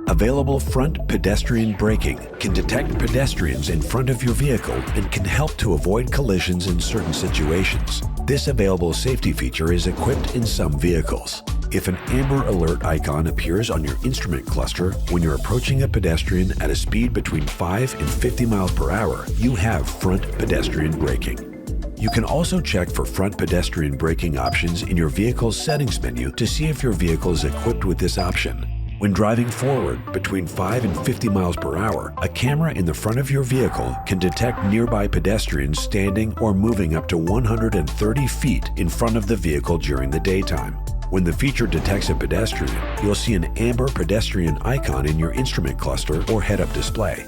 Available front pedestrian braking can detect pedestrians in front of your vehicle and can help to avoid collisions in certain situations. This available safety feature is equipped in some vehicles. If an amber alert icon appears on your instrument cluster when you're approaching a pedestrian at a speed between 5 and 50 miles per hour, you have front pedestrian braking. You can also check for front pedestrian braking options in your vehicle's settings menu to see if your vehicle is equipped with this option. When driving forward between 5 and 50 miles per hour, a camera in the front of your vehicle can detect nearby pedestrians standing or moving up to 130 feet in front of the vehicle during the daytime. When the feature detects a pedestrian, you'll see an amber pedestrian icon in your instrument cluster or head-up display.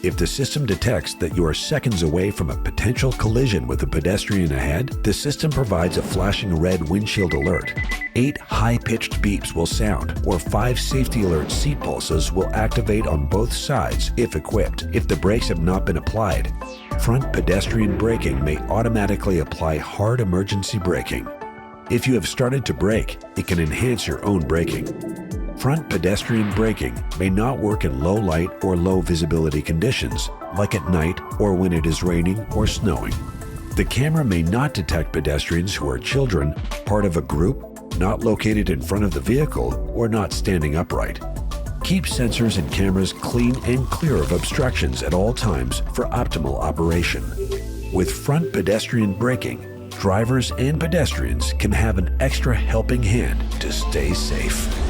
If the system detects that you are seconds away from a potential collision with a pedestrian ahead, the system provides a flashing red windshield alert. 8 high-pitched beeps will sound, or 5 safety alert seat pulses will activate on both sides if equipped. If the brakes have not been applied, front pedestrian braking may automatically apply hard emergency braking. If you have started to brake, it can enhance your own braking. Front pedestrian braking may not work in low light or low visibility conditions, like at night or when it is raining or snowing. The camera may not detect pedestrians who are children, part of a group, not located in front of the vehicle, or not standing upright. Keep sensors and cameras clean and clear of obstructions at all times for optimal operation. With front pedestrian braking, drivers and pedestrians can have an extra helping hand to stay safe.